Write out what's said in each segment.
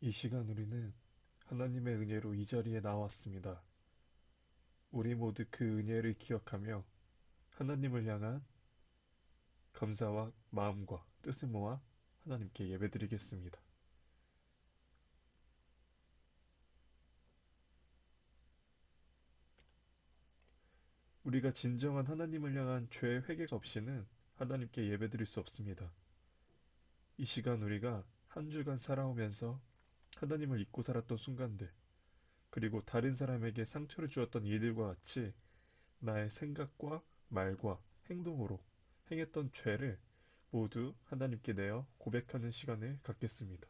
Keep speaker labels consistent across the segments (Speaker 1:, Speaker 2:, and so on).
Speaker 1: 이 시간 우리는 하나님의 은혜로 이 자리에 나왔습니다. 우리 모두 그 은혜를 기억하며 하나님을 향한 감사와 마음과 뜻을 모아 하나님께 예배드리겠습니다. 우리가 진정한 하나님을 향한 죄의 회개가 없이는 하나님께 예배드릴 수 없습니다. 이 시간 우리가 한 주간 살아오면서 하나님을 잊고 살았던 순간들, 그리고 다른 사람에게 상처를 주었던 일들과 같이 나의 생각과 말과 행동으로 행했던 죄를 모두 하나님께 내어 고백하는 시간을 갖겠습니다.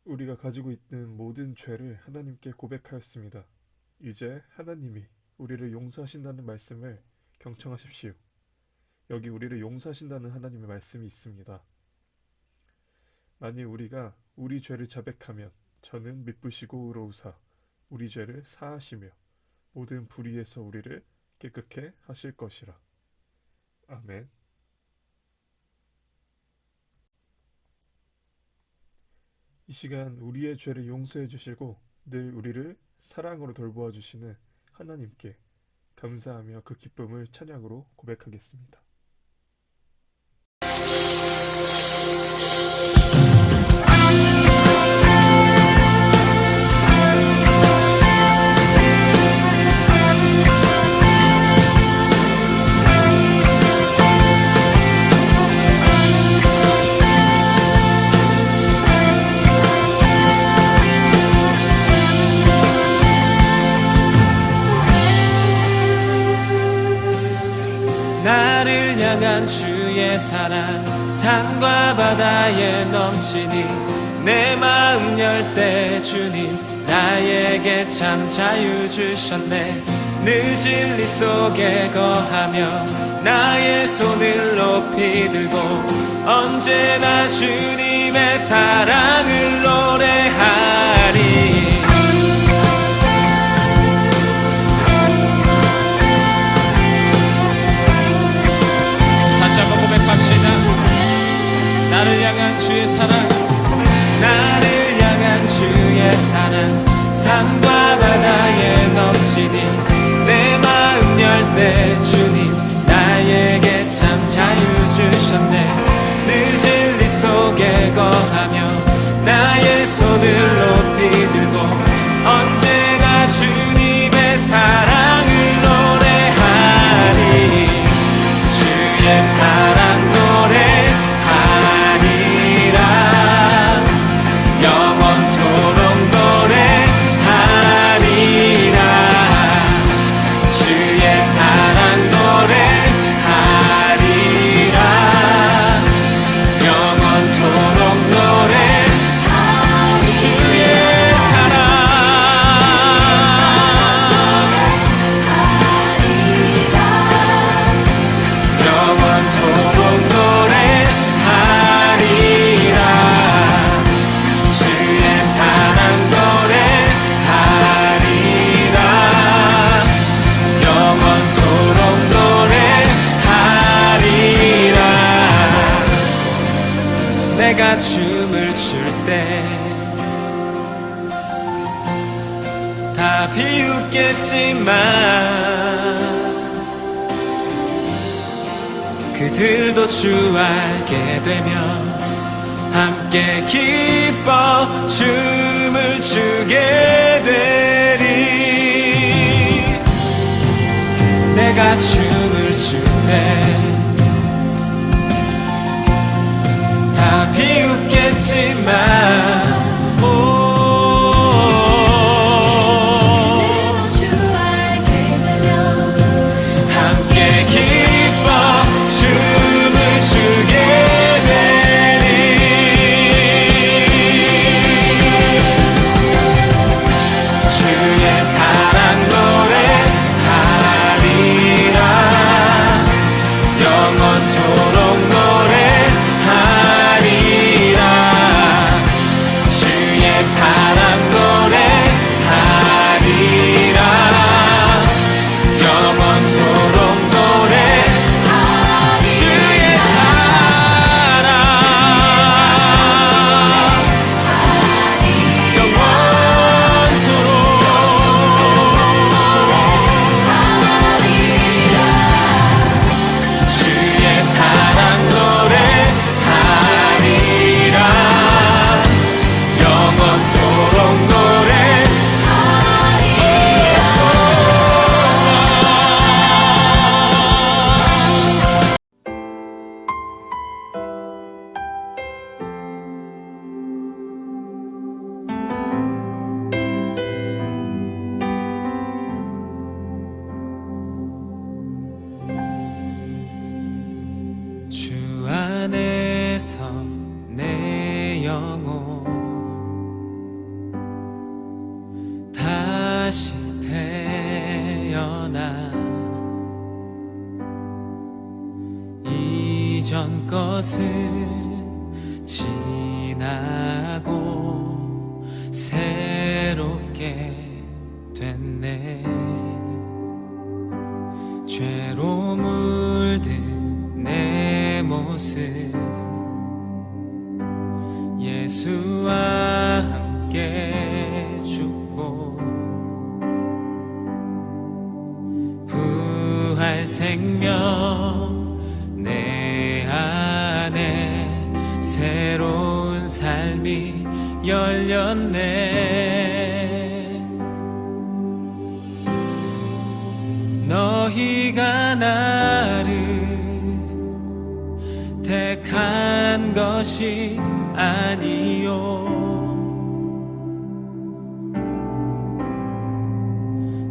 Speaker 1: 우리가 가지고 있는 모든 죄를 하나님께 고백하였습니다. 이제 하나님이 우리를 용서하신다는 말씀을 경청하십시오. 여기 우리를 용서하신다는 하나님의 말씀이 있습니다. 만일 우리가 우리 죄를 자백하면 저는 미쁘시고 의로우사 우리 죄를 사하시며 모든 불의에서 우리를 깨끗게 하실 것이라. 아멘. 이 시간 우리의 죄를 용서해 주시고 늘 우리를 사랑으로 돌보아 주시는 하나님께 감사하며 그 기쁨을 찬양으로 고백하겠습니다.
Speaker 2: 나를 향한 주의 사랑 산과 바다에 넘치니 내 마음 열 때 주님 나에게 참 자유 주셨네. 늘 진리 속에 거하며 나의 손을 높이 들고 언제나 주님의 사랑을 노래하리. 다시 한번 고백합시다. 나를 향한 주의 사랑, 나를 향한 주의 사랑 산과 바다에 넘치니 내 마음 열 때 주님 나에게 참 자유 주셨네. 늘 진리 속에 거하며 나의 손을 높이 들고 언제나 주님의 사랑을 노래하리. 주의 사랑 노래하리라. 영원토록 노래하리라. 주의 사랑 노래하리라. 영원토록 노래하리라. 주의 사랑 영원토록 노래하리라. 주의 사랑 노래하리라. 영원토록 노래하리라. 내가 춤을 출 때 다 비웃겠지만 그들도 주 알게 되면 함께 기뻐 춤을 추게 되리. 내가 춤을 출 때 다 비웃겠지만 함께 떠나 이전 것은 지나고 새롭게 됐네. 죄로 물든 내 모습 예수와 함께 죽고 부활 생명 내 안에 새로운 삶이 열렸네. 너희가 나를 택한 것이 아니요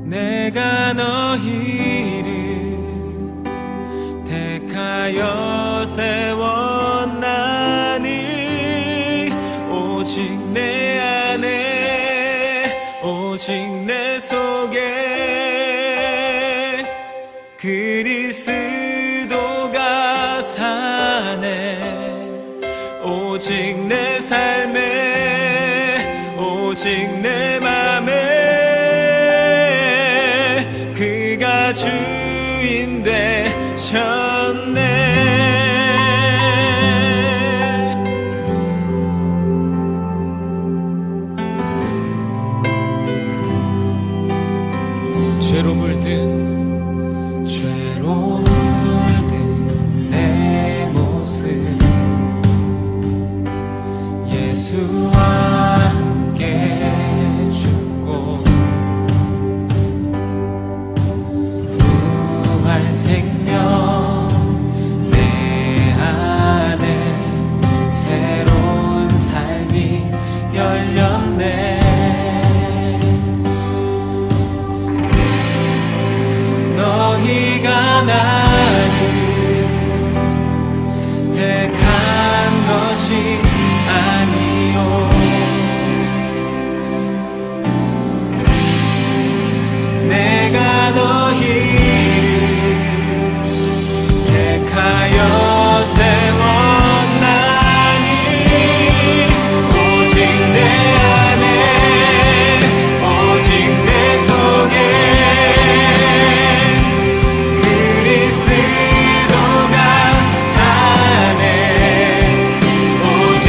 Speaker 2: 내가 너희를 택하여 세웠나니 오직 내 안에 오직 내 속에 그리스도가 사네. 오직 내 삶에 오직 내 맘에 그가 주인 되셨네. 죄로 물든 내 모습 예수와 함께 죽고 부활 생명 내 안에 새로운 삶이 열렸네. 너희가 나를 택한 것이 아니요 내가 너희를 택하여 세웠나니 오직 내 안에 오직 내 속에 그리스도가 사네. 오직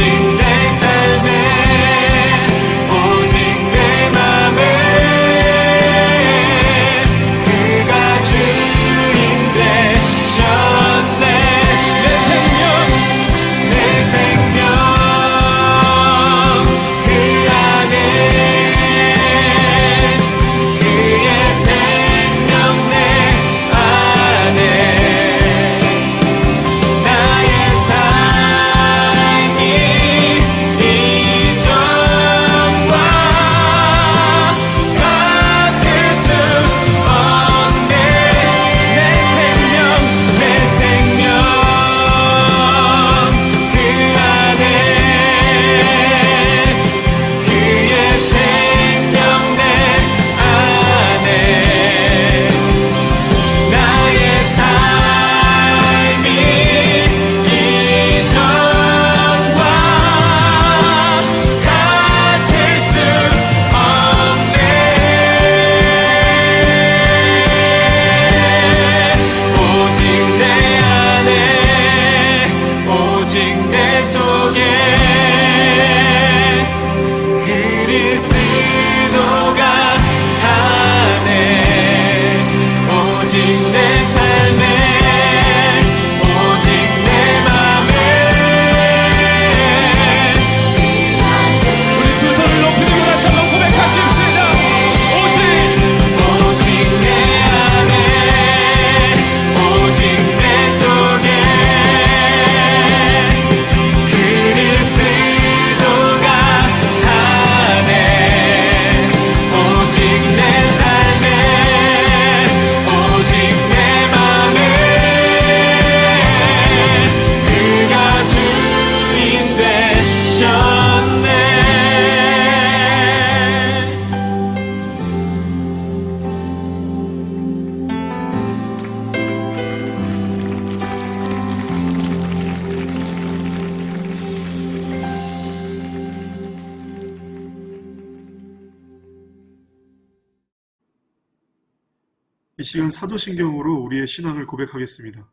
Speaker 3: 이 시간 사도신경으로 우리의 신앙을 고백하겠습니다.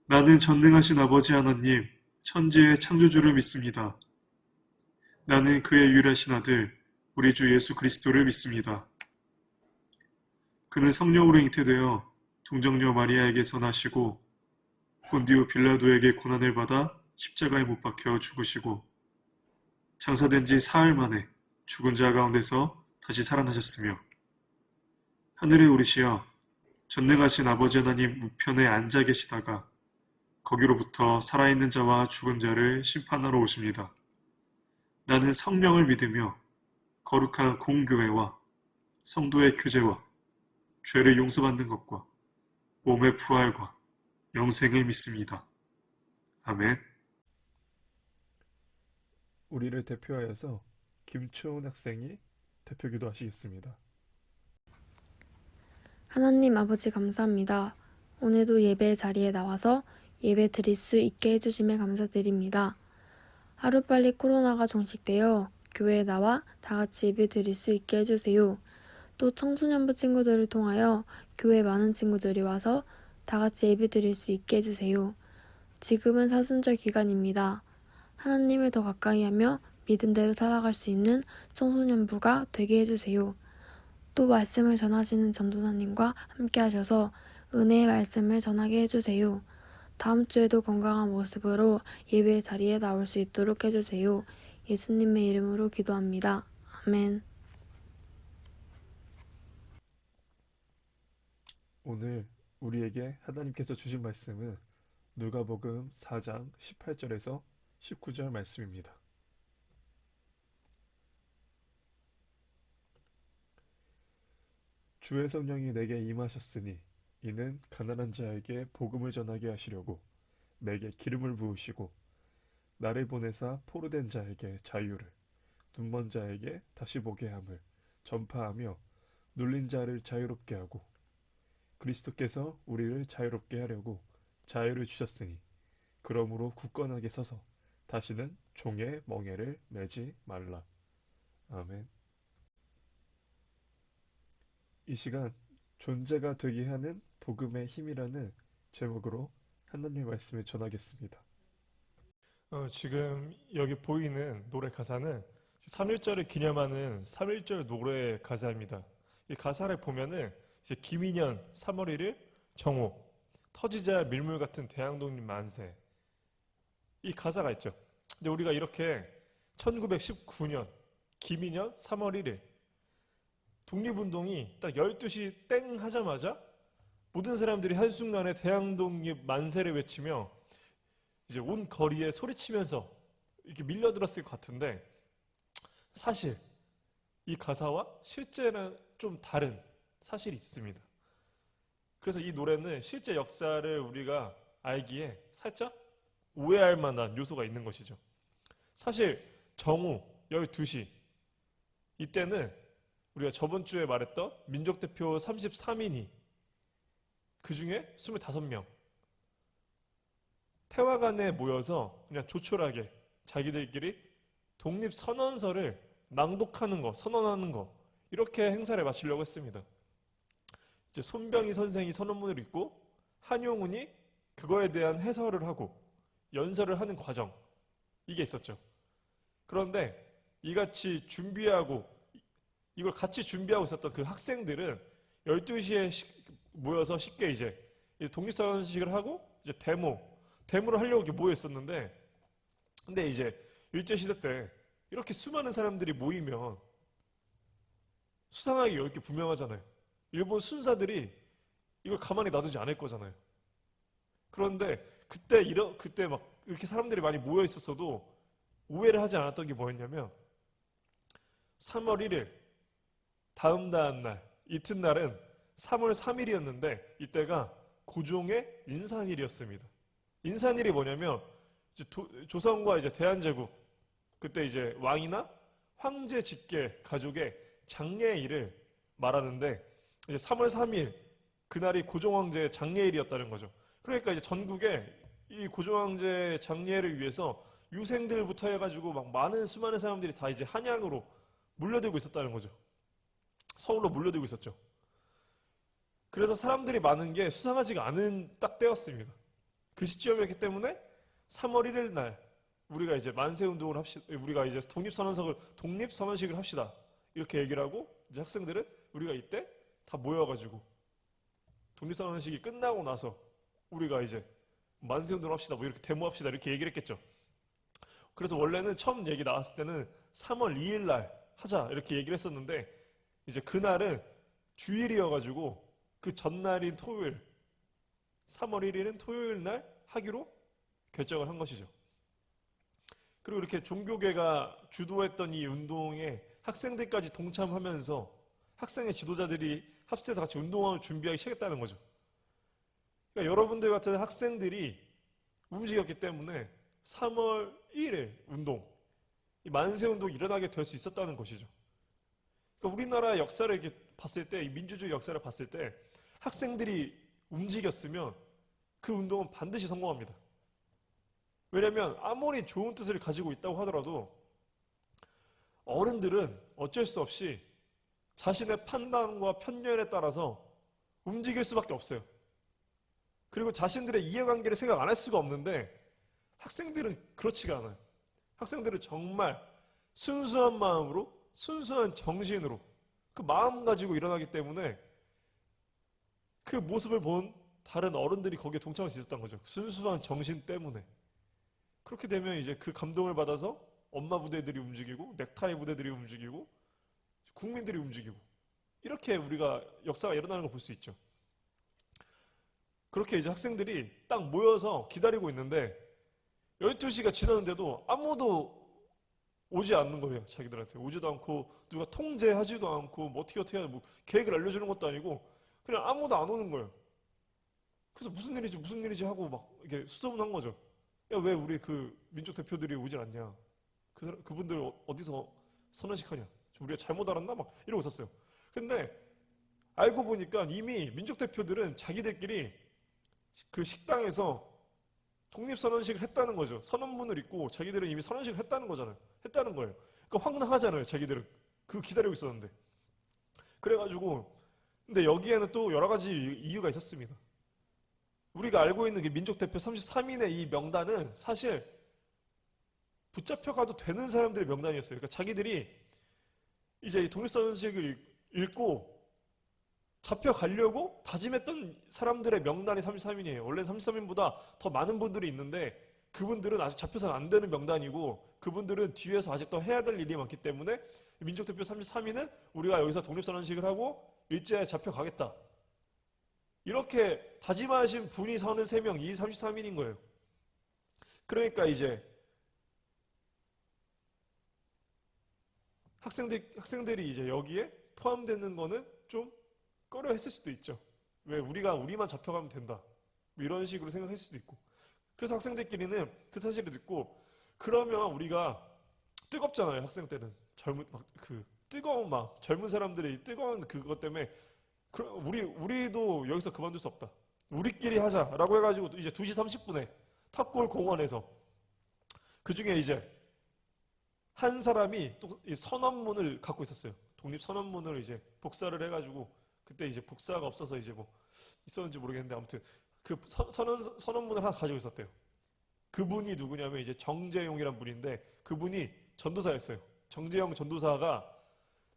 Speaker 3: 나는 전능하신 아버지 하나님, 천지의 창조주를 믿습니다. 나는 그의 유일하신 아들, 우리 주 예수 그리스도를 믿습니다. 그는 성령으로 잉태되어 동정녀 마리아에게서 나시고 본디오 빌라도에게 고난을 받아 십자가에 못 박혀 죽으시고 장사된 지 사흘 만에 죽은 자 가운데서 다시 살아나셨으며 하늘에 오르시어 전능하신 아버지 하나님 우편에 앉아 계시다가 거기로부터 살아있는 자와 죽은 자를 심판하러 오십니다. 나는 성령을 믿으며 거룩한 공교회와 성도의 교제와 죄를 용서받는 것과 몸의 부활과 영생을 믿습니다. 아멘.
Speaker 1: 우리를 대표하여서 김초은 학생이 대표기도 하시겠습니다.
Speaker 4: 하나님 아버지 감사합니다. 오늘도 예배 자리에 나와서 예배 드릴 수 있게 해주심에 감사드립니다. 하루빨리 코로나가 종식되어 교회에 나와 다 같이 예배 드릴 수 있게 해주세요. 또 청소년부 친구들을 통하여 교회 많은 친구들이 와서 다 같이 예배 드릴 수 있게 해주세요. 지금은 사순절 기간입니다. 하나님을 더 가까이 하며 믿음대로 살아갈 수 있는 청소년부가 되게 해주세요. 또 말씀을 전하시는 전도사님과 함께 하셔서 은혜의 말씀을 전하게 해주세요. 다음 주에도 건강한 모습으로 예배 자리에 나올 수 있도록 해주세요. 예수님의 이름으로 기도합니다. 아멘.
Speaker 1: 오늘 우리에게 하나님께서 주신 말씀은 누가복음 4장 18절에서 19절 말씀입니다. 주의 성령이 내게 임하셨으니 이는 가난한 자에게 복음을 전하게 하시려고 내게 기름을 부으시고 나를 보내사 포로된 자에게 자유를 눈먼 자에게 다시 보게 함을 전파하며 눌린 자를 자유롭게 하고 그리스도께서 우리를 자유롭게 하려고 자유를 주셨으니 그러므로 굳건하게 서서 다시는 종의 멍에를 매지 말라. 아멘. 이 시간 존재가 되게 하는 복음의 힘이라는 제목으로 하나님의 말씀을 전하겠습니다.
Speaker 5: 지금 여기 보이는 노래 가사는 3.1절을 기념하는 3.1절 노래 가사입니다. 이 가사를 보면은 이제 김인현 3월 1일 정오 터지자 밀물 같은 대항독립 만세 이 가사가 있죠. 근데 우리가 이렇게 1919년 김인현 3월 1일 독립운동이 딱 12시 땡 하자마자 모든 사람들이 한순간에 대항독립 만세를 외치며 이제 온 거리에 소리치면서 이렇게 밀려들었을 것 같은데 사실 이 가사와 실제는 좀 다른 사실이 있습니다. 그래서 이 노래는 실제 역사를 우리가 알기에 살짝 오해할 만한 요소가 있는 것이죠. 사실 정오 12시 이때는 우리가 저번 주에 말했던 민족대표 33인이 그 중에 25명 태화관에 모여서 그냥 조촐하게 자기들끼리 독립선언서를 낭독하는 거, 선언하는 거 이렇게 행사를 마치려고 했습니다. 이제 손병희 선생이 선언문을 읽고 한용운이 그거에 대한 해설을 하고 연설을 하는 과정 이게 있었죠. 그런데 이같이 준비하고 이걸 같이 준비하고 있었던 그 학생들은 12시에 모여서 쉽게 이제 독립선언식을 하고 이제 데모를 하려고 이렇게 모여 있었는데 근데 이제 일제시대 때 이렇게 수많은 사람들이 모이면 수상하게 열 게 분명하잖아요. 일본 순사들이 이걸 가만히 놔두지 않을 거잖아요. 그런데 그때 막 이렇게 사람들이 많이 모여 있었어도 오해를 하지 않았던 게 뭐였냐면 3월 1일 다음 날 이튿날은 3월 3일이었는데 이때가 고종의 인산일이었습니다. 인산일이 뭐냐면 이제 조선과 이제 대한제국 그때 이제 왕이나 황제 직계 가족의 장례일을 말하는데 이제 3월 3일 그날이 고종황제의 장례일이었다는 거죠. 그러니까 이제 전국에 이 고종황제 장례를 위해서 유생들부터 해가지고 막 많은 수많은 사람들이 다 이제 한양으로 몰려들고 있었다는 거죠. 서울로 몰려들고 있었죠. 그래서 사람들이 많은 게 수상하지가 않은 딱 때였습니다. 그 시점이었기 때문에 3월 1일 날 우리가 이제 만세운동을 합시다. 우리가 이제 독립선언식을 합시다. 이렇게 얘기를 하고 이제 학생들은 우리가 이때 다 모여가지고 독립선언식이 끝나고 나서 우리가 이제 만세운동을 합시다. 뭐 이렇게 데모합시다. 이렇게 얘기를 했겠죠. 그래서 원래는 처음 얘기 나왔을 때는 3월 2일 날 하자 이렇게 얘기를 했었는데 이제 그날은 주일이어가지고 그 전날인 토요일 3월 1일은 토요일 날 하기로 결정을 한 것이죠. 그리고 이렇게 종교계가 주도했던 이 운동에 학생들까지 동참하면서 학생의 지도자들이 합세해서 같이 운동을 준비하기 시작했다는 거죠. 그러니까 여러분들 같은 학생들이 움직였기 때문에 3월 1일 운동, 이 만세운동이 일어나게 될 수 있었다는 것이죠. 그러니까 우리나라의 역사를 이렇게 봤을 때, 이 민주주의 역사를 봤을 때 학생들이 움직였으면 그 운동은 반드시 성공합니다. 왜냐하면 아무리 좋은 뜻을 가지고 있다고 하더라도 어른들은 어쩔 수 없이 자신의 판단과 편견에 따라서 움직일 수밖에 없어요. 그리고 자신들의 이해관계를 생각 안 할 수가 없는데 학생들은 그렇지가 않아요. 학생들은 정말 순수한 마음으로, 순수한 정신으로 그 마음 가지고 일어나기 때문에 그 모습을 본 다른 어른들이 거기에 동참할 수 있었던 거죠. 순수한 정신 때문에. 그렇게 되면 이제 그 감동을 받아서 엄마 부대들이 움직이고 넥타이 부대들이 움직이고 국민들이 움직이고 이렇게 우리가 역사가 일어나는 걸 볼 수 있죠. 그렇게 이제 학생들이 딱 모여서 기다리고 있는데 12시가 지났는데도 아무도 오지 않는 거예요. 자기들한테 오지도 않고 누가 통제하지도 않고 뭐 어떻게 해야 뭐 계획을 알려주는 것도 아니고 그냥 아무도 안 오는 거예요. 그래서 무슨 일이지 하고 막 이렇게 수소문한 거죠. 야, 왜 우리 그 민족 대표들이 오질 않냐? 그분들 어디서 선언식 하냐? 우리가 잘못 알았나? 막 이러고 있었어요. 근데 알고 보니까 이미 민족 대표들은 자기들끼리 그 식당에서 독립선언식을 했다는 거죠. 선언문을 읽고 자기들은 이미 선언식을 했다는 거잖아요. 했다는 거예요. 그러니까 황당하잖아요. 자기들은. 그거 기다리고 있었는데. 그래가지고 근데 여기에는 또 여러 가지 이유가 있었습니다. 우리가 알고 있는 그 민족 대표 33인의 이 명단은 사실 붙잡혀가도 되는 사람들의 명단이었어요. 그러니까 자기들이 이제 이 독립선언식을 읽고 잡혀가려고 다짐했던 사람들의 명단이 33인이에요. 원래는 33인보다 더 많은 분들이 있는데 그분들은 아직 잡혀서는 안 되는 명단이고 그분들은 뒤에서 아직 더 해야 될 일이 많기 때문에 민족대표 33인은 우리가 여기서 독립선언식을 하고 일제에 잡혀가겠다. 이렇게 다짐하신 분이 서는 3명, 이 33인인 거예요. 그러니까 이제 학생들이 이제 여기에 포함되는 거는 좀 꺼려 했을 수도 있죠. 왜 우리만 잡혀가면 된다. 뭐 이런 식으로 생각했을 수도 있고. 그래서 학생들끼리는 그 사실을 듣고 그러면 우리가 뜨겁잖아요. 학생 때는 뜨거운 마음, 젊은 사람들이 뜨거운 그것 때문에 우리도 여기서 그만둘 수 없다. 우리끼리 하자라고 해가지고 이제 2시 30분에 탑골 공원에서 그 중에 이제 한 사람이 또 이 선언문을 갖고 있었어요. 독립 선언문을 이제 복사를 해가지고 그때 이제 복사가 없어서 이제 뭐 있었는지 모르겠는데 아무튼 그 선언문을 하나 가지고 있었대요. 그분이 누구냐면 이제 정재용이란 분인데 그분이 전도사였어요. 정재용 전도사가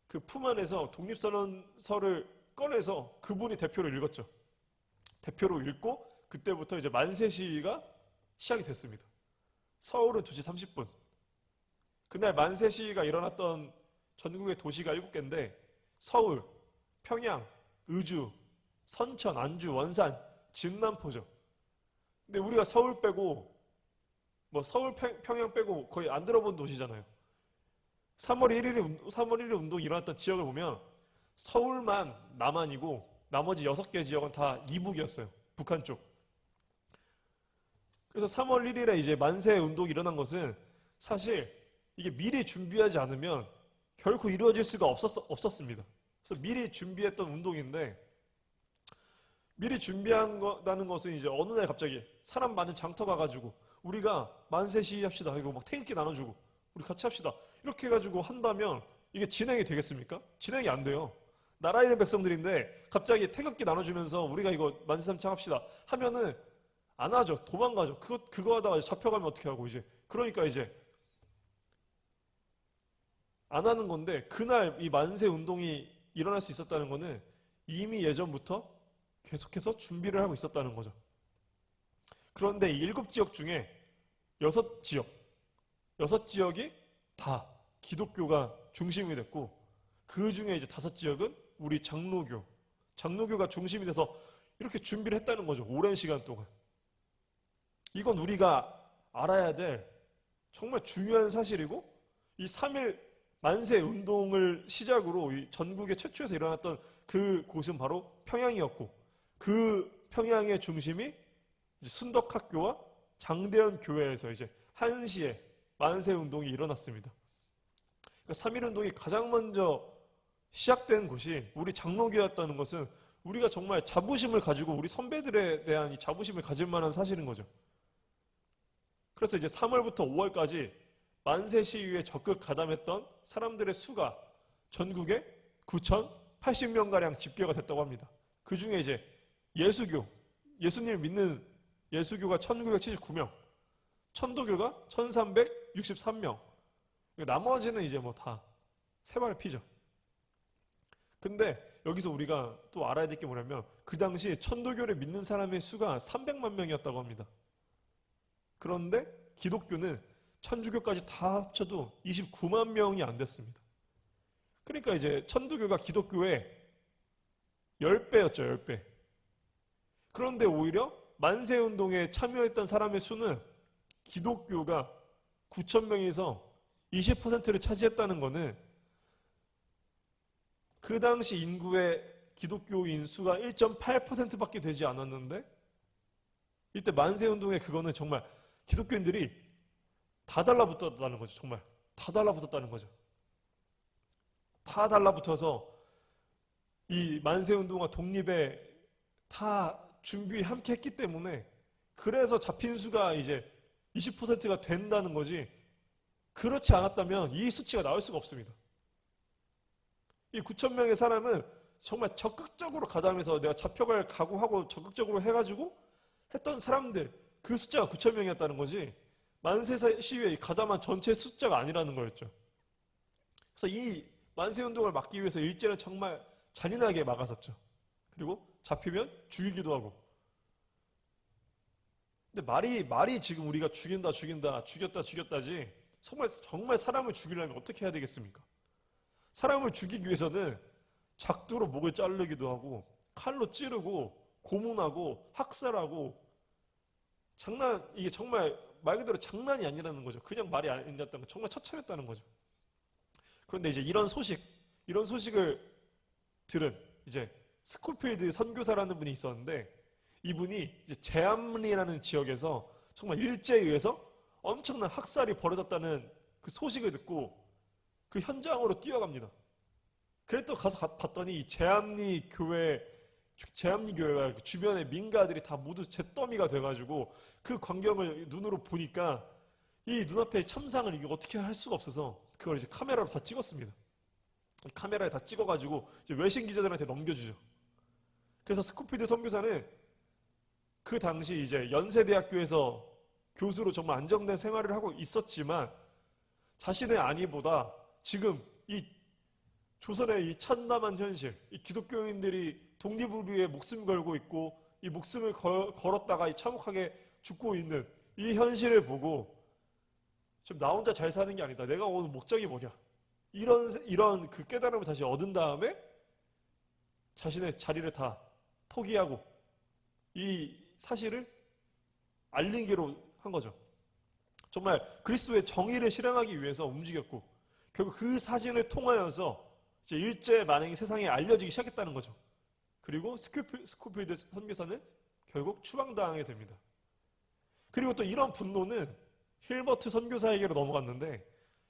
Speaker 5: 그 품 안에서 독립선언서를 꺼내서 그분이 대표로 읽었죠. 대표로 읽고 그때부터 이제 만세 시위가 시작이 됐습니다. 서울은 2시 30분. 그날 만세 시위가 일어났던 전국의 도시가 7개인데 서울, 평양, 의주, 선천, 안주, 원산, 진남포죠. 근데 우리가 서울 빼고 뭐 서울, 평양 빼고 거의 안 들어본 도시잖아요. 3월 1일 운동이 일어났던 지역을 보면 서울만 남한이고 나머지 6개 지역은 다 이북이었어요. 북한 쪽. 그래서 3월 1일에 이제 만세 운동이 일어난 것은 사실 이게 미리 준비하지 않으면 결코 이루어질 수가 없었습니다. 그래서 미리 준비했던 운동인데 미리 준비한다는 것은 이제 어느 날 갑자기 사람 많은 장터 가가지고 우리가 만세 시위합시다. 이거 막 태극기 나눠주고 우리 같이 합시다. 이렇게 해가지고 한다면 이게 진행이 되겠습니까? 진행이 안 돼요. 나라 잃은 백성들인데 갑자기 태극기 나눠주면서 우리가 이거 만세삼창 합시다 하면은 안 하죠. 도망가죠. 그거 하다가 잡혀가면 어떻게 하고 이제. 그러니까 이제 안 하는 건데 그날 이 만세 운동이 일어날 수 있었다는 거는 이미 예전부터 계속해서 준비를 하고 있었다는 거죠. 그런데 이 7지역 중에 6지역이 다 기독교가 중심이 됐고 그 중에 이제 5지역은 우리 장로교가 중심이 돼서 이렇게 준비를 했다는 거죠. 오랜 시간 동안. 이건 우리가 알아야 될 정말 중요한 사실이고 이 3.1 만세 운동을 시작으로 이 전국의 최초에서 일어났던 그 곳은 바로 평양이었고 그 평양의 중심이 순덕학교와 장대현 교회에서 이제 한시에 만세 운동이 일어났습니다. 그러니까 3.1 운동이 가장 먼저 시작된 곳이 우리 장로교였다는 것은 우리가 정말 자부심을 가지고 우리 선배들에 대한 이 자부심을 가질 만한 사실인 거죠. 그래서 이제 3월부터 5월까지 만세 시위에 적극 가담했던 사람들의 수가 전국에 9,080명가량 집계가 됐다고 합니다. 그 중에 이제 예수님을 믿는 예수교가 1,979명, 천도교가 1,363명, 나머지는 이제 뭐 다 세발의 피죠. 근데 여기서 우리가 또 알아야 될 게 뭐냐면 그 당시 천도교를 믿는 사람의 수가 300만 명이었다고 합니다. 그런데 기독교는 천주교까지 다 합쳐도 29만 명이 안 됐습니다. 그러니까 이제 천도교가 기독교의 10배였죠, 10배. 그런데 오히려 만세운동에 참여했던 사람의 수는 기독교가 9,000명에서 20%를 차지했다는 것은 그 당시 인구의 기독교인 수가 1.8%밖에 되지 않았는데 이때 만세운동에 그거는 정말 기독교인들이 다 달라붙었다는 거죠. 정말 다 달라붙었다는 거죠. 다 달라붙어서 이 만세운동과 독립에 다 준비 함께 했기 때문에 그래서 잡힌 수가 이제 20%가 된다는 거지 그렇지 않았다면 이 수치가 나올 수가 없습니다. 이 9,000명의 사람은 정말 적극적으로 가담해서 내가 잡혀갈 각오하고 적극적으로 해가지고 했던 사람들 그 숫자가 9,000명이었다는 거지 만세 시위에 가담한 전체 숫자가 아니라는 거였죠. 그래서 이 만세운동을 막기 위해서 일제는 정말 잔인하게 막았었죠. 그리고 잡히면 죽이기도 하고. 근데 말이 지금 우리가 죽였다지 정말 사람을 죽이려면 어떻게 해야 되겠습니까? 사람을 죽이기 위해서는 작두로 목을 자르기도 하고 칼로 찌르고 고문하고 학살하고 이게 정말 말 그대로 장난이 아니라는 거죠. 그냥 말이 아니었다는 거 정말 처참했다는 거죠. 그런데 이제 이런 소식을 들은 이제 스코필드 선교사라는 분이 있었는데 이분이 이제 제암리라는 지역에서 정말 일제에 의해서 엄청난 학살이 벌어졌다는 그 소식을 듣고 그 현장으로 뛰어갑니다. 그랬더니 가서 봤더니 이 제암리 교회가 주변의 민가들이 다 모두 잿더미가 돼가지고 그 광경을 눈으로 보니까 이 눈앞에 참상을 이게 어떻게 할 수가 없어서 그걸 이제 카메라로 다 찍었습니다. 카메라에 다 찍어가지고 이제 외신 기자들한테 넘겨주죠. 그래서 스코필드 선교사는 그 당시 이제 연세대학교에서 교수로 정말 안정된 생활을 하고 있었지만 자신의 안위보다 지금 이 조선의 이 참담한 현실, 이 기독교인들이 독립을 위해 목숨 걸고 있고 이 목숨을 걸었다가 이 참혹하게 죽고 있는 이 현실을 보고 지금 나 혼자 잘 사는 게 아니다. 내가 오늘 목적이 뭐냐? 이런 그 깨달음을 다시 얻은 다음에 자신의 자리를 다 포기하고 이 사실을 알리기로 한 거죠. 정말 그리스도의 정의를 실행하기 위해서 움직였고 결국 그 사진을 통하여서 이제 일제 만행이 세상에 알려지기 시작했다는 거죠. 그리고 스코필드 선교사는 결국 추방당하게 됩니다. 그리고 또 이런 분노는 힐버트 선교사에게로 넘어갔는데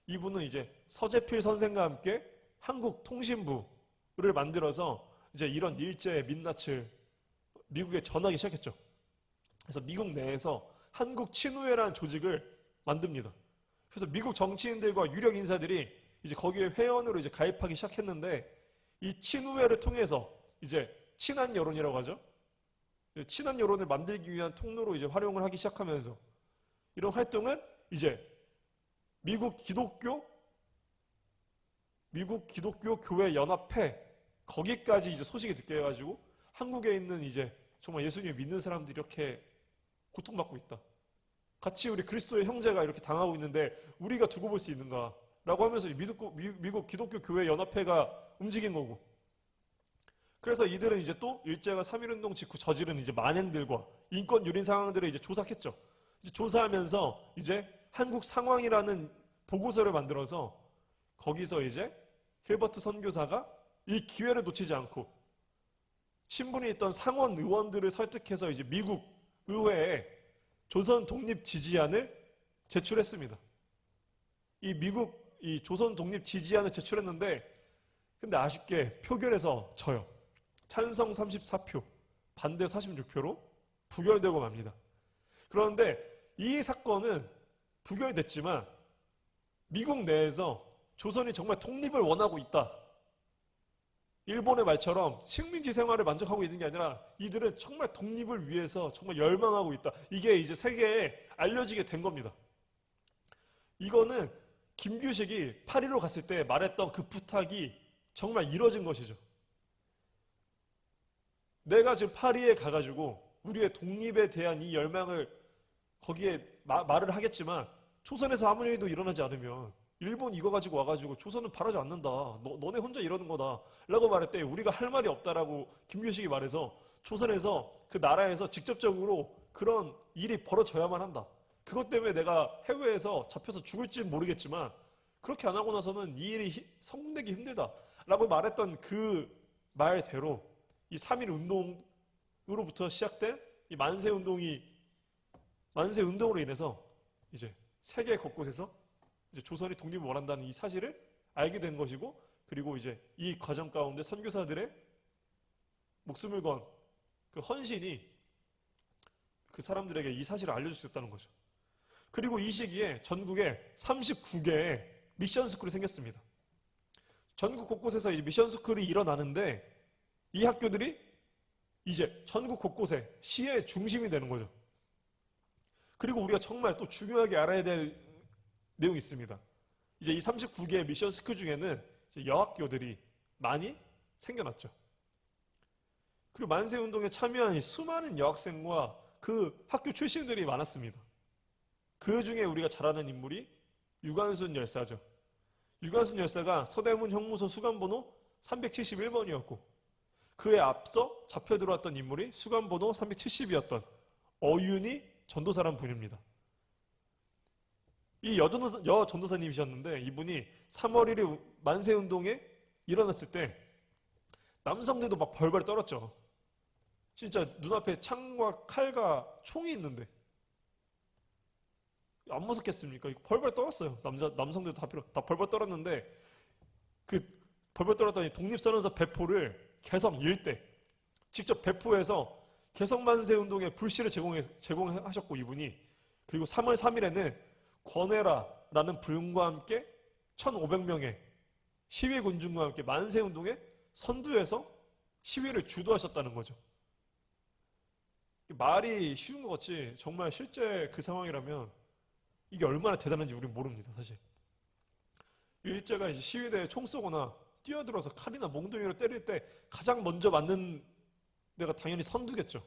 Speaker 5: 이분은 이제 서재필 선생과 함께 한국통신부를 만들어서 이제 이런 일제의 민낯을 미국에 전하기 시작했죠. 그래서 미국 내에서 한국 친우회라는 조직을 만듭니다. 그래서 미국 정치인들과 유력 인사들이 이제 거기에 회원으로 이제 가입하기 시작했는데 이 친우회를 통해서 이제 친한 여론이라고 하죠. 친한 여론을 만들기 위한 통로로 이제 활용을 하기 시작하면서 이런 활동은 이제 미국 기독교 교회 연합회 거기까지 이제 소식이 듣게 해가지고 한국에 있는 이제 정말 예수님을 믿는 사람들이 이렇게 고통받고 있다. 같이 우리 그리스도의 형제가 이렇게 당하고 있는데 우리가 두고 볼 수 있는가라고 하면서 미국 기독교 교회 연합회가 움직인 거고. 그래서 이들은 이제 또 일제가 3.1운동 직후 저지른 이제 만행들과 인권 유린 상황들을 이제 조사했죠. 이제 조사하면서 이제 한국 상황이라는 보고서를 만들어서 거기서 이제 힐버트 선교사가 이 기회를 놓치지 않고 신분이 있던 상원 의원들을 설득해서 이제 미국 의회에 조선 독립 지지안을 제출했습니다. 이 조선 독립 지지안을 제출했는데 근데 아쉽게 표결에서 져요. 찬성 34표, 반대 46표로 부결되고 맙니다. 그런데 이 사건은 부결됐지만 미국 내에서 조선이 정말 독립을 원하고 있다. 일본의 말처럼 식민지 생활을 만족하고 있는 게 아니라 이들은 정말 독립을 위해서 정말 열망하고 있다. 이게 이제 세계에 알려지게 된 겁니다. 이거는 김규식이 파리로 갔을 때 말했던 그 부탁이 정말 이뤄진 것이죠. 내가 지금 파리에 가가지고 우리의 독립에 대한 이 열망을 거기에 말을 하겠지만 조선에서 아무 일도 일어나지 않으면 일본 이거 가지고 와가지고 조선은 바라지 않는다. 너네 혼자 이러는 거다. 라고 말했대. 우리가 할 말이 없다라고 김규식이 말해서 조선에서 그 나라에서 직접적으로 그런 일이 벌어져야만 한다. 그것 때문에 내가 해외에서 잡혀서 죽을지는 모르겠지만 그렇게 안 하고 나서는 이 일이 성공되기 힘들다. 라고 말했던 그 말대로 이 3.1 운동으로부터 시작된 이 만세 운동으로 인해서 이제 세계 곳곳에서 이제 조선이 독립을 원한다는 이 사실을 알게 된 것이고, 그리고 이제 이 과정 가운데 선교사들의 목숨을 건 그 헌신이 그 사람들에게 이 사실을 알려줄 수 있다는 거죠. 그리고 이 시기에 전국에 39개의 미션 스쿨이 생겼습니다. 전국 곳곳에서 이제 미션 스쿨이 일어나는데 이 학교들이 이제 전국 곳곳에 시의 중심이 되는 거죠. 그리고 우리가 정말 또 중요하게 알아야 될 내용이 있습니다. 이제 이 39개의 미션 스쿨 중에는 이제 여학교들이 많이 생겨났죠. 그리고 만세운동에 참여한 수많은 여학생과 그 학교 출신들이 많았습니다. 그 중에 우리가 잘 아는 인물이 유관순 열사죠. 유관순 열사가 서대문 형무소 수감번호 371번이었고 그에 앞서 잡혀 들어왔던 인물이 수감번호 370이었던 어윤희 전도사란 분입니다. 이 여 전도사님이셨는데 이분이 3월 1일 만세운동에 일어났을 때 남성들도 막 벌벌 떨었죠. 진짜 눈앞에 창과 칼과 총이 있는데 안 무섭겠습니까? 벌벌 떨었어요. 남성들도 다 벌벌 떨었는데 그 벌벌 떨었더니 독립선언서 배포를 개성 일대 직접 배포해서 개성만세운동에 불씨를 제공하셨고 이분이, 그리고 3월 3일에는 권해라라는 불과 함께 1,500명의 시위군중과 함께 만세운동에 선두에서 시위를 주도하셨다는 거죠. 말이 쉬운 것 같지 정말 실제 그 상황이라면 이게 얼마나 대단한지 우리는 모릅니다. 사실 일제가 이제 시위대에 총 쏘거나 뛰어들어서 칼이나 몽둥이로 때릴 때 가장 먼저 맞는 데가 당연히 선두겠죠.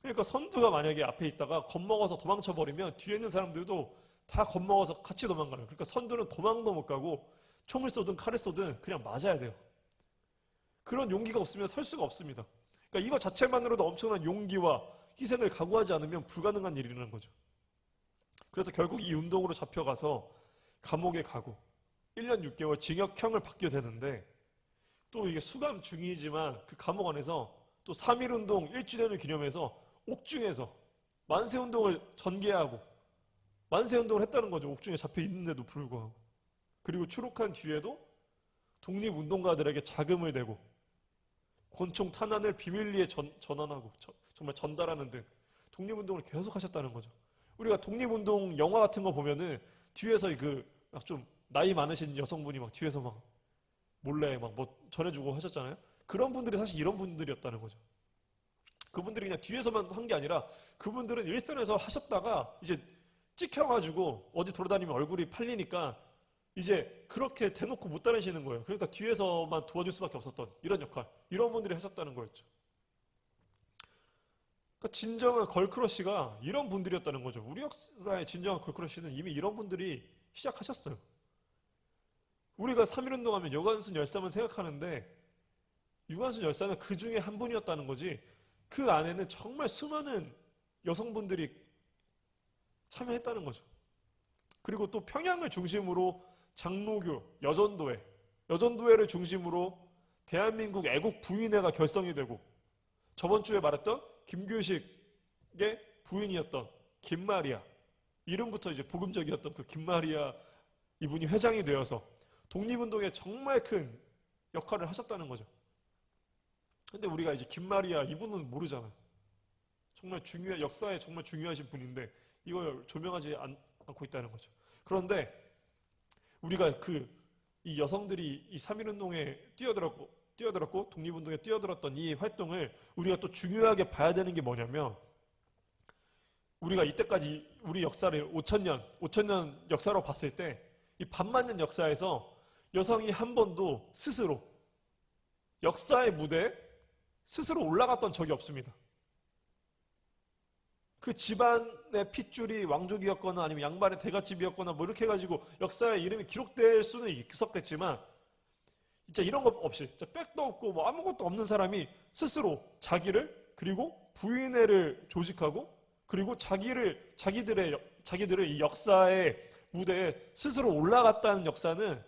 Speaker 5: 그러니까 선두가 만약에 앞에 있다가 겁먹어서 도망쳐버리면 뒤에 있는 사람들도 다 겁먹어서 같이 도망가요. 그러니까 선두는 도망도 못 가고 총을 쏘든 칼을 쏘든 그냥 맞아야 돼요. 그런 용기가 없으면 설 수가 없습니다. 그러니까 이거 자체만으로도 엄청난 용기와 희생을 각오하지 않으면 불가능한 일이라는 거죠. 그래서 결국 이 운동으로 잡혀가서 감옥에 가고 1년 6개월 징역형을 받게 되는데, 또 이게 수감 중이지만 그 감옥 안에서 또 3.1운동 1주년을 기념해서 옥중에서 만세운동을 전개하고 만세운동을 했다는 거죠. 옥중에 잡혀 있는데도 불구하고. 그리고 추록한 뒤에도 독립운동가들에게 자금을 대고 권총 탄환을 비밀리에 전환하고 정말 전달하는 등 독립운동을 계속 하셨다는 거죠. 우리가 독립운동 영화 같은 거 보면은 뒤에서 그 좀 나이 많으신 여성분이 막 뒤에서 막 몰래 막 뭐 전해주고 하셨잖아요. 그런 분들이 사실 이런 분들이었다는 거죠. 그분들이 그냥 뒤에서만 한 게 아니라 그분들은 일선에서 하셨다가 이제 찍혀가지고 어디 돌아다니면 얼굴이 팔리니까 이제 그렇게 대놓고 못 다니시는 거예요. 그러니까 뒤에서만 도와줄 수밖에 없었던 이런 역할, 이런 분들이 하셨다는 거였죠. 그러니까 진정한 걸크러쉬가 이런 분들이었다는 거죠. 우리 역사의 진정한 걸크러쉬는 이미 이런 분들이 시작하셨어요. 우리가 3.1운동 하면 유관순 열사만 생각하는데 유관순 열사는 그 중에 한 분이었다는 거지, 그 안에는 정말 수많은 여성분들이 참여했다는 거죠. 그리고 또 평양을 중심으로 장로교, 여전도회를 중심으로 대한민국 애국 부인회가 결성이 되고, 저번 주에 말했던 김규식의 부인이었던 김마리아, 이름부터 이제 복음적이었던 그 김마리아 이분이 회장이 되어서 독립운동에 정말 큰 역할을 하셨다는 거죠. 근데 우리가 이제 김마리아 이분은 모르잖아요. 정말 역사에 정말 중요하신 분인데 이걸 조명하지 않고 있다는 거죠. 그런데 우리가 이 여성들이 이 3.1운동에 뛰어들었고 독립운동에 뛰어들었던 이 활동을 우리가 또 중요하게 봐야 되는 게 뭐냐면, 우리가 이때까지 우리 역사를 5천년 역사로 봤을 때 이 반만년 역사에서 여성이 한 번도 스스로 역사의 무대에 스스로 올라갔던 적이 없습니다. 그 집안의 핏줄이 왕족이었거나 아니면 양반의 대갓집이었거나 뭐 이렇게 해가지고 역사에 이름이 기록될 수는 있었겠지만, 진짜 이런 것 없이, 진짜 백도 없고 뭐 아무것도 없는 사람이 스스로 자기를, 그리고 부인회를 조직하고, 그리고 자기들의 이 역사의 무대에 스스로 올라갔다는 역사는,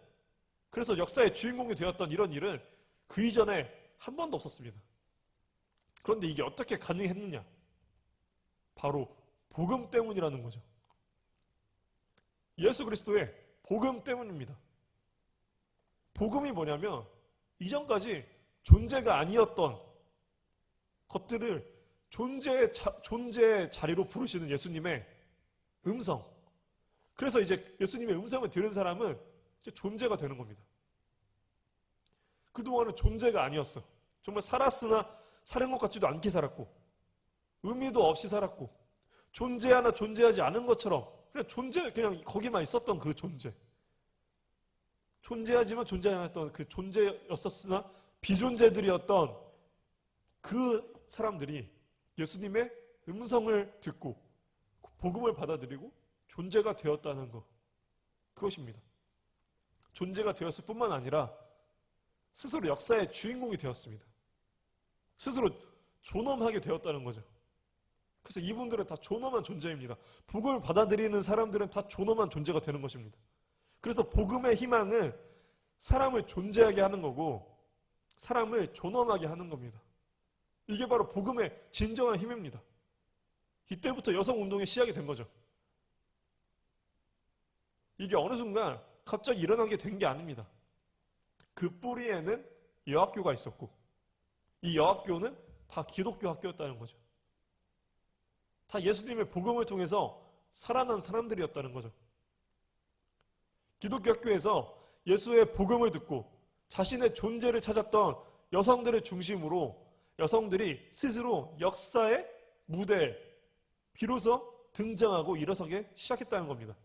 Speaker 5: 그래서 역사의 주인공이 되었던 이런 일은 그 이전에 한 번도 없었습니다. 그런데 이게 어떻게 가능했느냐? 바로 복음 때문이라는 거죠. 예수 그리스도의 복음 때문입니다. 복음이 뭐냐면, 이전까지 존재가 아니었던 것들을 존재의 자리로 부르시는 예수님의 음성. 그래서 이제 예수님의 음성을 들은 사람은 이제 존재가 되는 겁니다. 그동안은 존재가 아니었어. 정말 살았으나 사는 것 같지도 않게 살았고, 의미도 없이 살았고, 존재하나 존재하지 않은 것처럼 그냥 거기만 있었던 그 존재. 존재하지만 존재하지 않았던 그 존재였었으나 비존재들이었던 그 사람들이 예수님의 음성을 듣고 복음을 받아들이고 존재가 되었다는 것, 그것입니다. 존재가 되었을 뿐만 아니라 스스로 역사의 주인공이 되었습니다. 스스로 존엄하게 되었다는 거죠. 그래서 이분들은 다 존엄한 존재입니다. 복음을 받아들이는 사람들은 다 존엄한 존재가 되는 것입니다. 그래서 복음의 희망은 사람을 존재하게 하는 거고 사람을 존엄하게 하는 겁니다. 이게 바로 복음의 진정한 힘입니다. 이때부터 여성운동이 시작이 된 거죠. 이게 어느 순간 갑자기 일어나게 된 게 아닙니다. 그 뿌리에는 여학교가 있었고 이 여학교는 다 기독교 학교였다는 거죠. 다 예수님의 복음을 통해서 살아난 사람들이었다는 거죠. 기독교 학교에서 예수의 복음을 듣고 자신의 존재를 찾았던 여성들을 중심으로 여성들이 스스로 역사의 무대에 비로소 등장하고 일어서게 시작했다는 겁니다.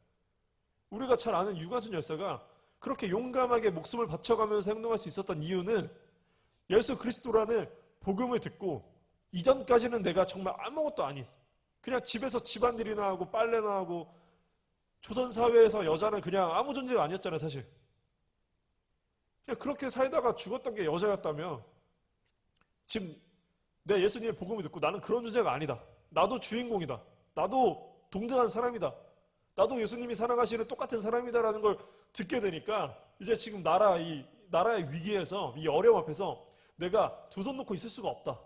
Speaker 5: 우리가 잘 아는 유관순 열사가 그렇게 용감하게 목숨을 바쳐가면서 행동할 수 있었던 이유는 예수 그리스도라는 복음을 듣고 이전까지는 내가 정말 아무것도 아닌 그냥 집에서 집안일이나 하고 빨래나 하고 조선사회에서 여자는 그냥 아무 존재가 아니었잖아요, 사실. 그냥 그렇게 살다가 죽었던 게 여자였다면 지금 내 예수님의 복음을 듣고 나는 그런 존재가 아니다. 나도 주인공이다. 나도 동등한 사람이다. 나도 예수님이 사랑하시는 똑같은 사람이다라는 걸 듣게 되니까 이제 지금 나라의 위기에서 이 어려움 앞에서 내가 두 손 놓고 있을 수가 없다.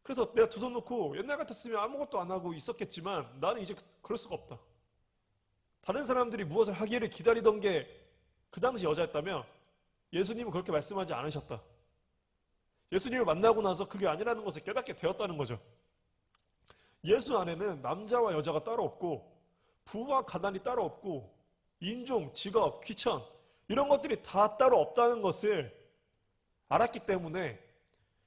Speaker 5: 그래서 내가 두 손 놓고 옛날 같았으면 아무것도 안 하고 있었겠지만 나는 이제 그럴 수가 없다. 다른 사람들이 무엇을 하기를 기다리던 게 그 당시 여자였다면 예수님은 그렇게 말씀하지 않으셨다. 예수님을 만나고 나서 그게 아니라는 것을 깨닫게 되었다는 거죠. 예수 안에는 남자와 여자가 따로 없고 부와 가난이 따로 없고 인종, 직업, 귀천 이런 것들이 다 따로 없다는 것을 알았기 때문에,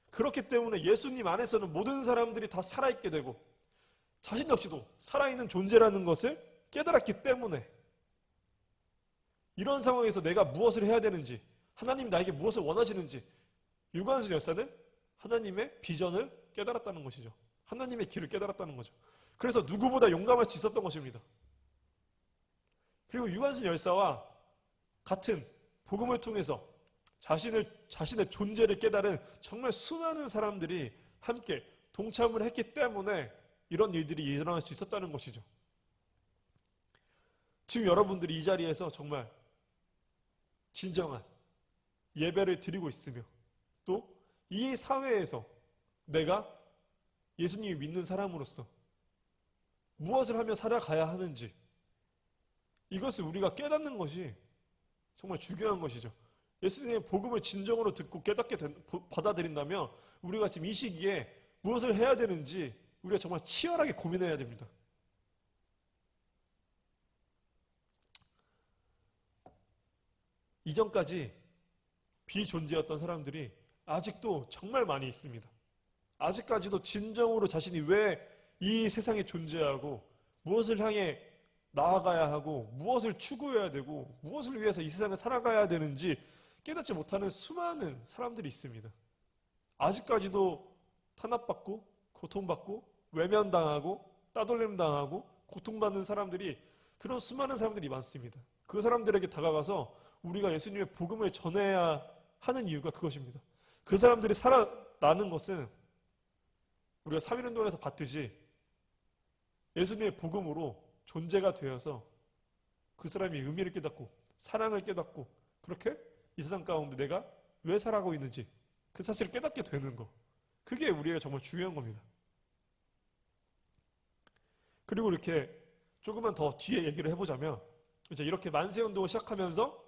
Speaker 5: 그렇기 때문에 예수님 안에서는 모든 사람들이 다 살아있게 되고 자신 역시도 살아있는 존재라는 것을 깨달았기 때문에, 이런 상황에서 내가 무엇을 해야 되는지, 하나님이 나에게 무엇을 원하시는지, 유관순 열사는 하나님의 비전을 깨달았다는 것이죠. 하나님의 길을 깨달았다는 거죠. 그래서 누구보다 용감할 수 있었던 것입니다. 그리고 유관순 열사와 같은 복음을 통해서 자신의 존재를 깨달은 정말 수많은 사람들이 함께 동참을 했기 때문에 이런 일들이 일어날 수 있었다는 것이죠. 지금 여러분들이 이 자리에서 정말 진정한 예배를 드리고 있으며, 또 이 사회에서 내가 예수님을 믿는 사람으로서 무엇을 하며 살아가야 하는지, 이것을 우리가 깨닫는 것이 정말 중요한 것이죠. 예수님의 복음을 진정으로 듣고 깨닫게 받아들인다면 우리가 지금 이 시기에 무엇을 해야 되는지 우리가 정말 치열하게 고민해야 됩니다. 이전까지 비존재였던 사람들이 아직도 정말 많이 있습니다. 아직까지도 진정으로 자신이 왜 이 세상에 존재하고 무엇을 향해 나아가야 하고 무엇을 추구해야 되고 무엇을 위해서 이 세상을 살아가야 되는지 깨닫지 못하는 수많은 사람들이 있습니다. 아직까지도 탄압받고 고통받고 외면당하고 따돌림당하고 고통받는 사람들이, 그런 수많은 사람들이 많습니다. 그 사람들에게 다가가서 우리가 예수님의 복음을 전해야 하는 이유가 그것입니다. 그 사람들이 살아나는 것은 우리가 3.1운동에서 봤듯이 예수님의 복음으로 존재가 되어서 그 사람이 의미를 깨닫고 사랑을 깨닫고, 그렇게 이 세상 가운데 내가 왜 살아가고 있는지 그 사실을 깨닫게 되는 거, 그게 우리에게 정말 중요한 겁니다. 그리고 이렇게 조금만 더 뒤에 얘기를 해보자면, 이제 이렇게 만세운동을 시작하면서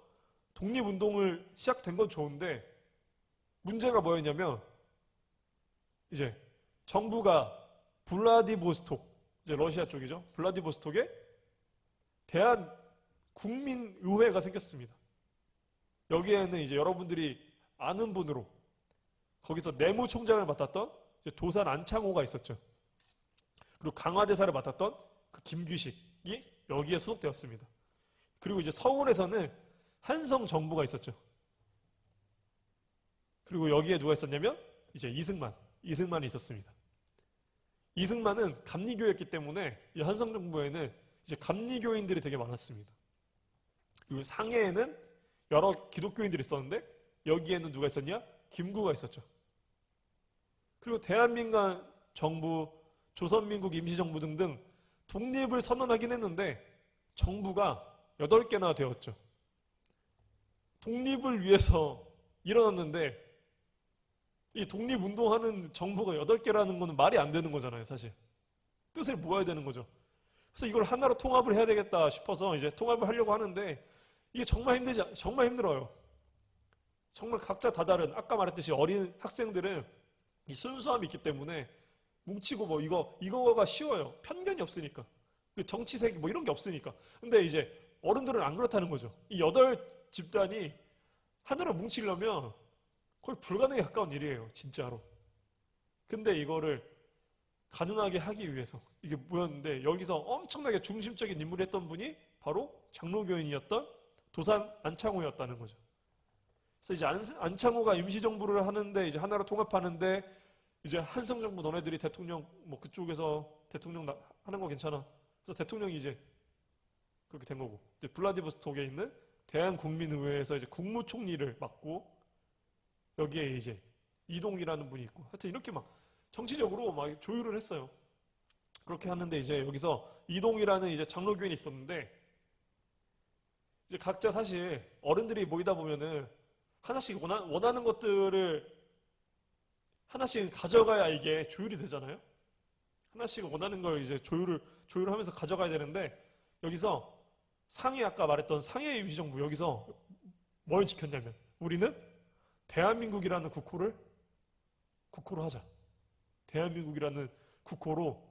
Speaker 5: 독립운동을 시작된 건 좋은데, 문제가 뭐였냐면 이제 정부가 블라디보스톡, 이제 러시아 쪽이죠, 블라디보스톡에 대한 국민의회가 생겼습니다. 여기에는 이제 여러분들이 아는 분으로 거기서 내무총장을 맡았던 이제 도산 안창호가 있었죠. 그리고 강화대사를 맡았던 그 김규식이 여기에 소속되었습니다. 그리고 이제 서울에서는 한성 정부가 있었죠. 그리고 여기에 누가 있었냐면 이제 이승만이 있었습니다. 이승만은 감리교였기 때문에 이 한성 정부에는 이제 감리교인들이 되게 많았습니다. 그리고 상해에는 여러 기독교인들이 있었는데 여기에는 누가 있었냐? 김구가 있었죠. 그리고 대한민국 정부, 조선민국 임시정부 등등 독립을 선언하긴 했는데 정부가 8개나 되었죠. 독립을 위해서 일어났는데 이 독립운동하는 정부가 8개라는 거는 말이 안 되는 거잖아요, 사실. 뜻을 모아야 되는 거죠. 그래서 이걸 하나로 통합을 해야 되겠다 싶어서 이제 통합을 하려고 하는데 이게 정말 힘들어요. 정말 각자 다 다른, 아까 말했듯이 어린 학생들은 이 순수함이 있기 때문에 뭉치고 뭐 이거가 쉬워요. 편견이 없으니까. 정치색 뭐 이런 게 없으니까. 근데 이제 어른들은 안 그렇다는 거죠. 이 8집단이 하나로 뭉치려면 거의 불가능에 가까운 일이에요, 진짜로. 근데 이거를 가능하게 하기 위해서 이게 뭐였는데, 여기서 엄청나게 중심적인 인물이 했던 분이 바로 장로교인이었던 도산 안창호였다는 거죠. 그래서 이제 안창호가 임시정부를 하는데, 이제 하나로 통합하는데, 이제 한성정부 너네들이 대통령 뭐 그쪽에서 대통령 하는 거 괜찮아. 그래서 대통령이 이제 그렇게 된 거고, 이제 블라디보스톡에 있는 대한국민의회에서 이제 국무총리를 맡고, 여기에 이제 이동이라는 분이 있고, 하여튼 이렇게 막 정치적으로 막 조율을 했어요. 그렇게 하는데 이제 여기서 이동이라는 이제 장로교인이 있었는데, 이제 각자 사실 어른들이 모이다 보면은 하나씩 원하는 것들을 하나씩 가져가야 이게 조율이 되잖아요. 하나씩 원하는 걸 이제 조율하면서 가져가야 되는데, 여기서 아까 말했던 상해 임시정부, 여기서 뭘 지켰냐면, 우리는 대한민국이라는 국호로 하자. 대한민국이라는 국호로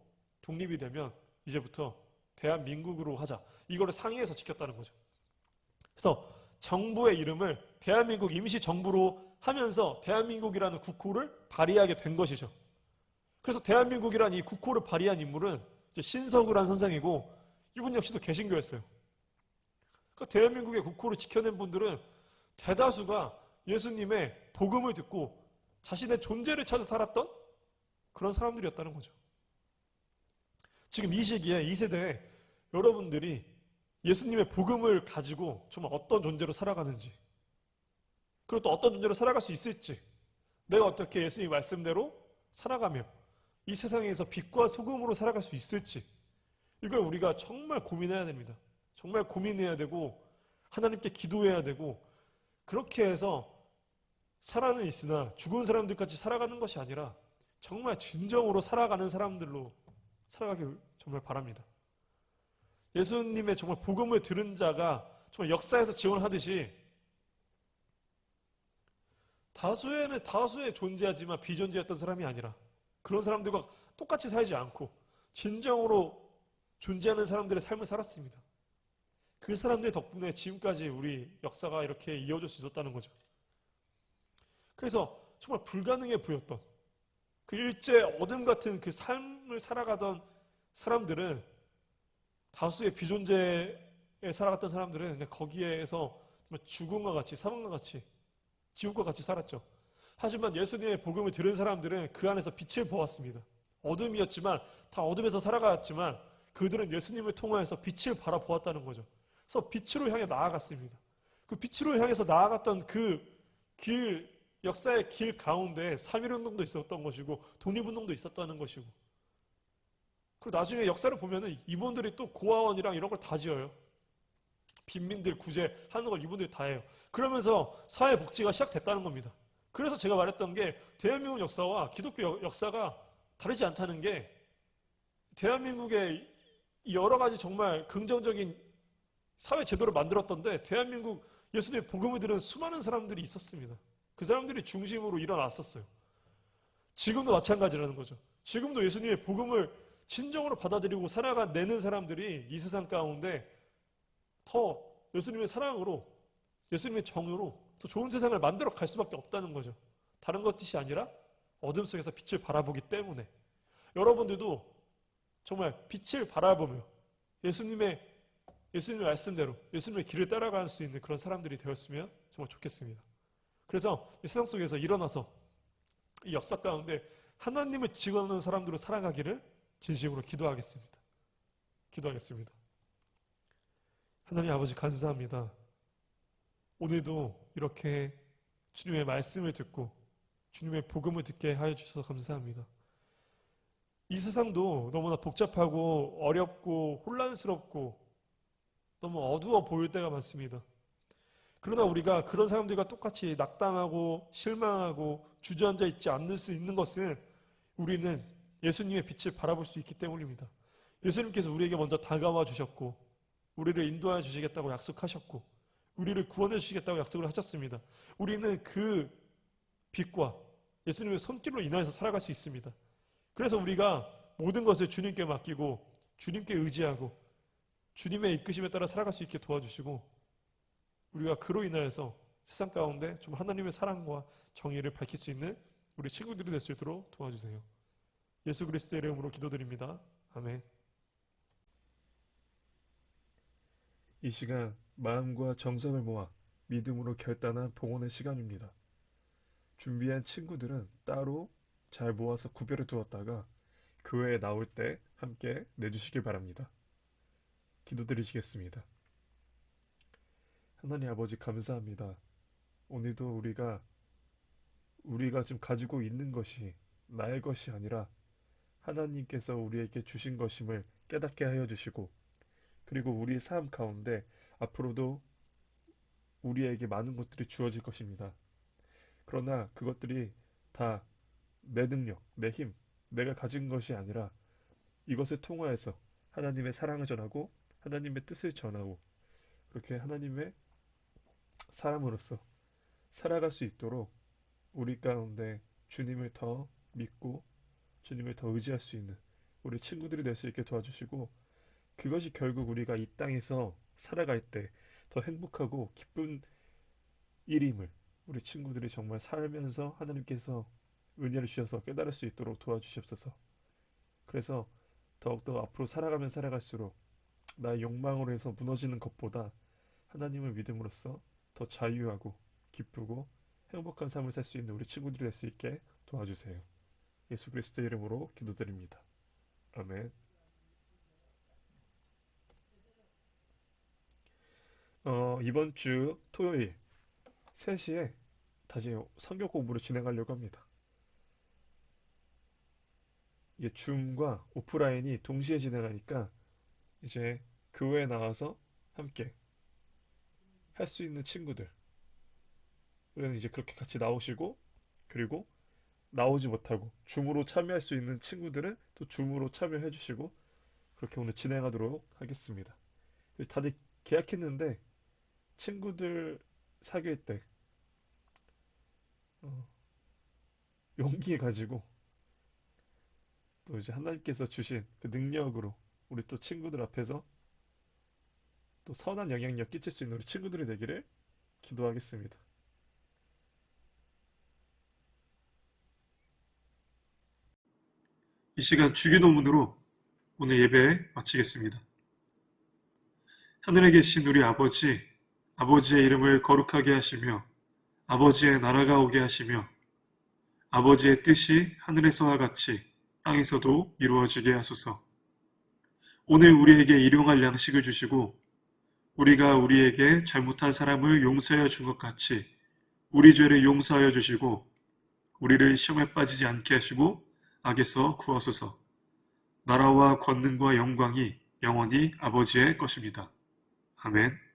Speaker 5: 독립이 되면 이제부터 대한민국으로 하자. 이거를 상해에서 지켰다는 거죠. 그래서 정부의 이름을 대한민국 임시정부로 하면서 대한민국이라는 국호를 발의하게 된 것이죠. 그래서 대한민국이라는 이 국호를 발의한 인물은 이제 신석우라는 선생이고, 이분 역시도 개신교였어요. 그러니까 대한민국의 국호를 지켜낸 분들은 대다수가 예수님의 복음을 듣고 자신의 존재를 찾아 살았던 그런 사람들이었다는 거죠. 지금 이 시기에, 이 세대에 여러분들이 예수님의 복음을 가지고 정말 어떤 존재로 살아가는지, 그리고 또 어떤 존재로 살아갈 수 있을지, 내가 어떻게 예수님 말씀대로 살아가며 이 세상에서 빛과 소금으로 살아갈 수 있을지, 이걸 우리가 정말 고민해야 됩니다. 정말 고민해야 되고 하나님께 기도해야 되고, 그렇게 해서 살아는 있으나 죽은 사람들같이 살아가는 것이 아니라 정말 진정으로 살아가는 사람들로 살아가길 정말 바랍니다. 예수님의 정말 복음을 들은 자가 정말 역사에서 지원하듯이 다수에 존재하지만 비존재였던 사람이 아니라 그런 사람들과 똑같이 살지 않고 진정으로 존재하는 사람들의 삶을 살았습니다. 그 사람들 덕분에 지금까지 우리 역사가 이렇게 이어질 수 있었다는 거죠. 그래서 정말 불가능해 보였던 그 일제 어둠 같은 그 삶을 살아가던 사람들은, 다수의 비존재에 살아갔던 사람들은 그냥 거기에서 정말 죽음과 같이, 사망과 같이, 지옥과 같이 살았죠. 하지만 예수님의 복음을 들은 사람들은 그 안에서 빛을 보았습니다. 어둠이었지만, 다 어둠에서 살아갔지만 그들은 예수님을 통하여서 빛을 바라보았다는 거죠. 그래서 빛으로 향해 나아갔습니다. 그 빛으로 향해서 나아갔던 그 길, 역사의 길 가운데 3.1운동도 있었던 것이고 독립운동도 있었다는 것이고, 그리고 나중에 역사를 보면은 이분들이 또 고아원이랑 이런 걸 다 지어요. 빈민들 구제하는 걸 이분들이 다 해요. 그러면서 사회복지가 시작됐다는 겁니다. 그래서 제가 말했던 게 대한민국 역사와 기독교 역사가 다르지 않다는 게, 대한민국의 여러 가지 정말 긍정적인 사회 제도를 만들었던데 대한민국 예수님의 복음을 들은 수많은 사람들이 있었습니다. 그 사람들이 중심으로 일어났었어요. 지금도 마찬가지라는 거죠. 지금도 예수님의 복음을 진정으로 받아들이고 살아가내는 사람들이 이 세상 가운데 더 예수님의 사랑으로, 예수님의 정으로 더 좋은 세상을 만들어 갈 수밖에 없다는 거죠. 다른 것이 아니라 어둠 속에서 빛을 바라보기 때문에 여러분들도 정말 빛을 바라보며 예수님의 말씀대로 예수님의 길을 따라갈 수 있는 그런 사람들이 되었으면 정말 좋겠습니다. 그래서 이 세상 속에서 일어나서 이 역사 가운데 하나님을 직원하는 사람들로 살아가기를 진심으로 기도하겠습니다. 기도하겠습니다. 하나님 아버지, 감사합니다. 오늘도 이렇게 주님의 말씀을 듣고 주님의 복음을 듣게 하여 주셔서 감사합니다. 이 세상도 너무나 복잡하고 어렵고 혼란스럽고 너무 어두워 보일 때가 많습니다. 그러나 우리가 그런 사람들과 똑같이 낙담하고 실망하고 주저앉아 있지 않을 수 있는 것은 우리는 예수님의 빛을 바라볼 수 있기 때문입니다. 예수님께서 우리에게 먼저 다가와 주셨고 우리를 인도하여 주시겠다고 약속하셨고 우리를 구원해 주시겠다고 약속을 하셨습니다. 우리는 그 빛과 예수님의 손길로 인하여서 살아갈 수 있습니다. 그래서 우리가 모든 것을 주님께 맡기고 주님께 의지하고 주님의 이끄심에 따라 살아갈 수 있게 도와주시고, 우리가 그로 인하여서 세상 가운데 좀 하나님의 사랑과 정의를 밝힐 수 있는 우리 친구들이 될 수 있도록 도와주세요. 예수 그리스도의 이름으로 기도드립니다. 아멘.
Speaker 1: 이 시간 마음과 정성을 모아 믿음으로 결단한 봉헌의 시간입니다. 준비한 친구들은 따로 잘 모아서 구별해 두었다가 교회에 나올 때 함께 내주시길 바랍니다. 기도드리시겠습니다. 하나님 아버지, 감사합니다. 오늘도 우리가 지금 가지고 있는 것이 나의 것이 아니라 하나님께서 우리에게 주신 것임을 깨닫게 하여 주시고, 그리고 우리의 삶 가운데 앞으로도 우리에게 많은 것들이 주어질 것입니다. 그러나 그것들이 다 내 능력, 내 힘, 내가 가진 것이 아니라 이것을 통하여서 하나님의 사랑을 전하고 하나님의 뜻을 전하고 그렇게 하나님의 사람으로서 살아갈 수 있도록 우리 가운데 주님을 더 믿고 주님을 더 의지할 수 있는 우리 친구들이 될 수 있게 도와주시고, 그것이 결국 우리가 이 땅에서 살아갈 때 더 행복하고 기쁜 일임을 우리 친구들이 정말 살면서 하나님께서 은혜를 주셔서 깨달을 수 있도록 도와주시옵소서. 그래서 더욱더 앞으로 살아가면 살아갈수록 나의 욕망으로 해서 무너지는 것보다 하나님을 믿음으로써 더 자유하고 기쁘고 행복한 삶을 살 수 있는 우리 친구들이 될 수 있게 도와주세요. 예수 그리스도의 이름으로 기도드립니다. 아멘. 이번 주 토요일 3시에 다시 성경 공부를 진행하려고 합니다. 이게 줌과 오프라인이 동시에 진행하니까 이제 교회에 나와서 함께 할 수 있는 친구들은 이제 그렇게 같이 나오시고, 그리고 나오지 못하고 줌으로 참여할 수 있는 친구들은 또 줌으로 참여해 주시고, 그렇게 오늘 진행하도록 하겠습니다. 다들 계약했는데 친구들 사귈 때 용기 가지고 또 이제 하나님께서 주신 그 능력으로 우리 또 친구들 앞에서 또 선한 영향력 끼칠 수 있는 우리 친구들이 되기를 기도하겠습니다.
Speaker 3: 이 시간 주기도문으로 오늘 예배 마치겠습니다. 하늘에 계신 우리 아버지, 아버지의 이름을 거룩하게 하시며 아버지의 나라가 오게 하시며 아버지의 뜻이 하늘에서와 같이 땅에서도 이루어지게 하소서. 오늘 우리에게 일용할 양식을 주시고 우리가 우리에게 잘못한 사람을 용서하여 준 것 같이 우리 죄를 용서하여 주시고 우리를 시험에 빠지지 않게 하시고 악에서 구하소서. 나라와 권능과 영광이 영원히 아버지의 것입니다. 아멘.